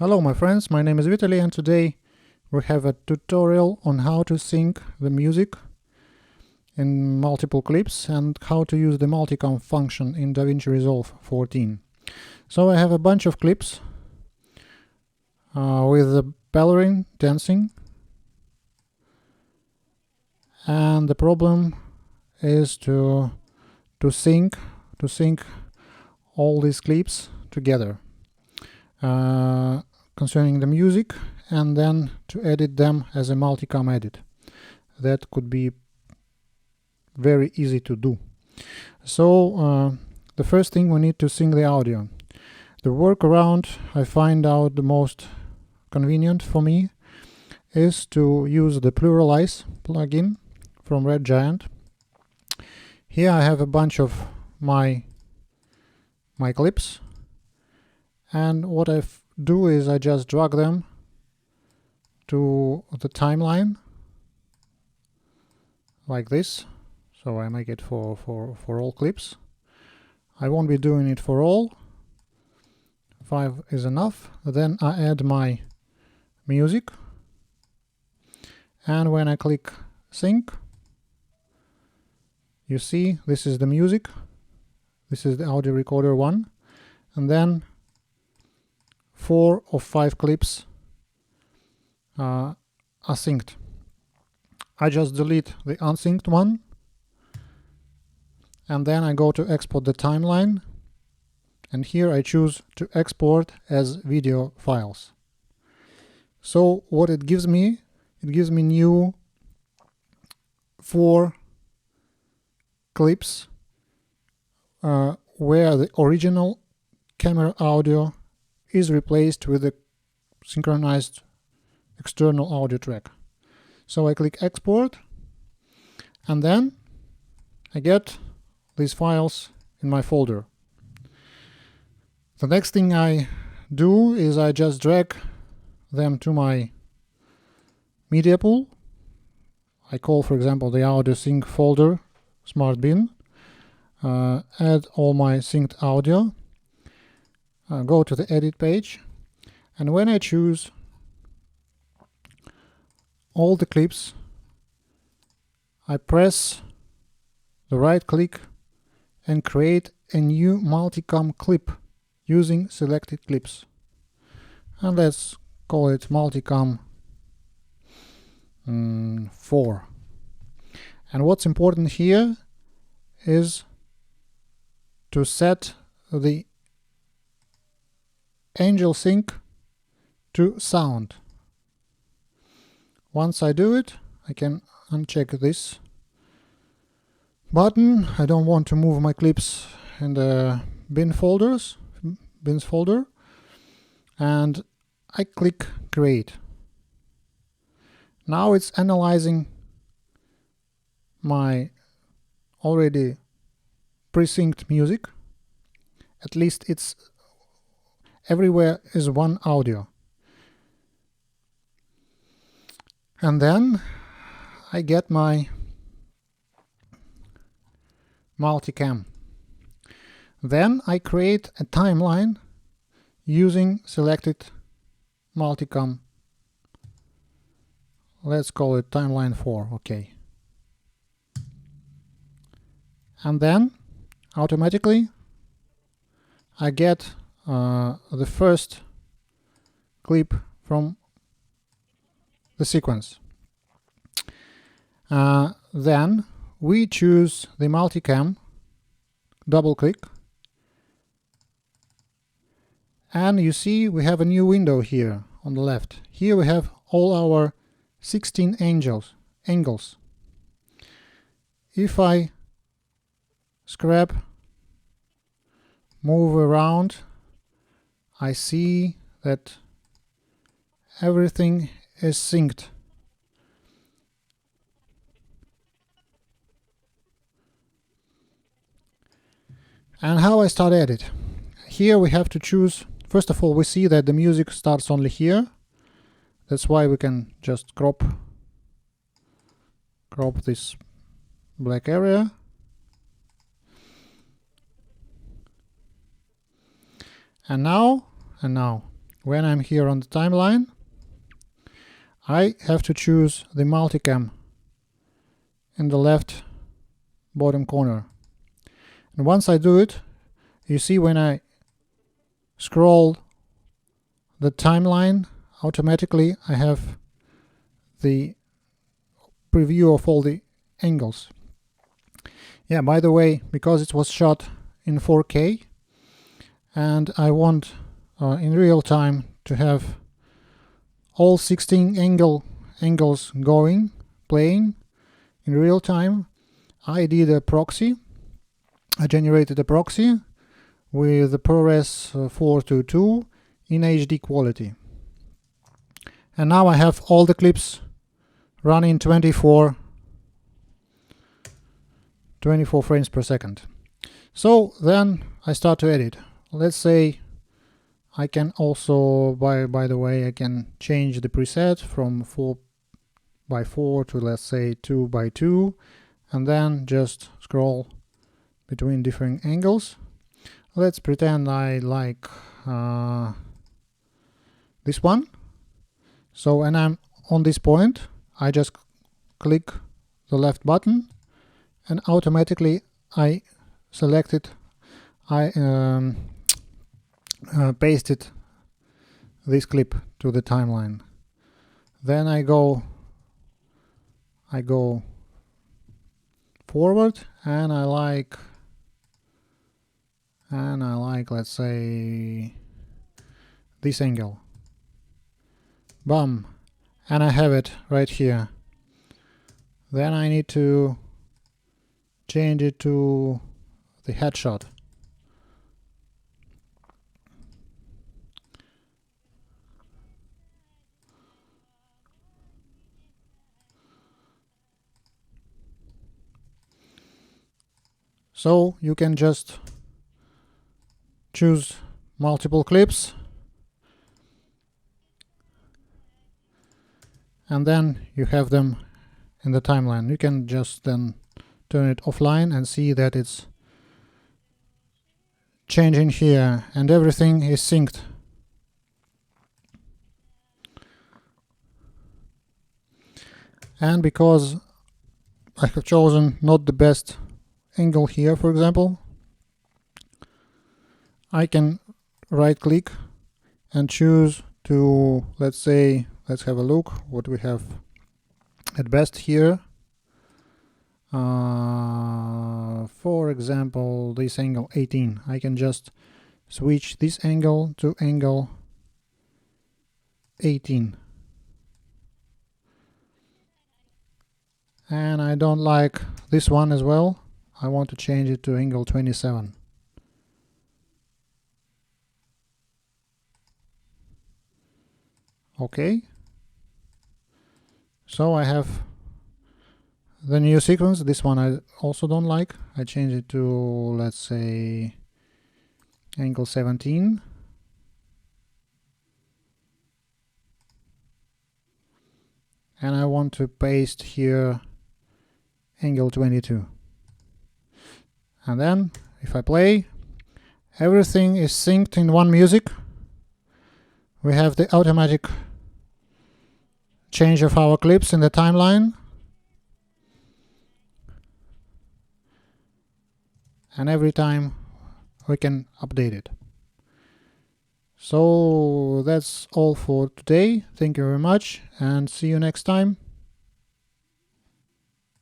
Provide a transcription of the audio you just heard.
Hello my friends, my name is Vitaly and today we have a tutorial on how to sync the music in multiple clips and how to use the multicam function in DaVinci Resolve 14. So I have a bunch of clips with the ballerine dancing, and the problem is to sync all these clips together. Concerning the music, and then to edit them as a multicam edit. That could be very easy to do. So the first thing, we need to sync the audio. The workaround I find out the most convenient for me is to use the PluralEyes plugin from Red Giant. Here I have a bunch of my clips, and what I do is I just drag them to the timeline like this. So I make it for all clips. I won't be doing it for all. 5 is enough. Then I add my music, and when I click sync, you see this is the music, this is the audio recorder 1, and then 4 of 5 clips are synced. I just delete the unsynced one, and then I go to export the timeline, and here I choose to export as video files. So what it gives me new 4 clips where the original camera audio is replaced with a synchronized external audio track. So I click export, and then I get these files in my folder. The next thing I do is I just drag them to my media pool. I call, for example, the audio sync folder smart bin, add all my synced audio, go to the edit page, and when I choose all the clips, I press the right click and create a new multicam clip using selected clips, and let's call it multicam 4. And what's important here is to set the angel sync to sound. Once I do it, I can uncheck this button. I don't want to move my clips in the bins folder, and I click create. Now it's analyzing my already pre-synced music. At least it's everywhere is one audio. And then I get my multicam. Then I create a timeline using selected multicam. Let's call it timeline 4, okay. And then automatically I get the first clip from the sequence. Then we choose the multicam, double click, and you see we have a new window here on the left. Here we have all our 16 angles. If I scrap, move around, I see that everything is synced. And how I start edit? Here we have to choose, first of all, we see that the music starts only here. That's why we can just crop this black area. And now when I'm here on the timeline, I have to choose the multicam in the left bottom corner. And once I do it, you see when I scroll the timeline, automatically I have the preview of all the angles. Yeah, by the way, because it was shot in 4K and I want in real time to have all 16 angles playing in real time, I did a proxy. I generated a proxy with the ProRes 422 in HD quality. And now I have all the clips running 24 frames per second. So then I start to edit. Let's say I can also, by the way, I can change the preset from 4x4 to, let's say, 2x2, and then just scroll between different angles. Let's pretend I like this one. So when I'm on this point, I just click the left button and automatically I selected, I pasted this clip to the timeline. Then I go forward and I like, let's say, this angle. Bam, and I have it right here. Then I need to change it to the headshot. So you can just choose multiple clips and then you have them in the timeline. You can just then turn it offline and see that it's changing here and everything is synced. And because I have chosen not the best angle here, for example, I can right click and choose to, let's say, let's have a look what we have at best here. For example, this angle 18. I can just switch this angle to angle 18. And I don't like this one as well. I want to change it to angle 27. Okay. So I have the new sequence. This one I also don't like. I change it to, let's say, angle 17. And I want to paste here angle 22. And then if I play, everything is synced in one music. We have the automatic change of our clips in the timeline. And every time we can update it. So that's all for today. Thank you very much and see you next time.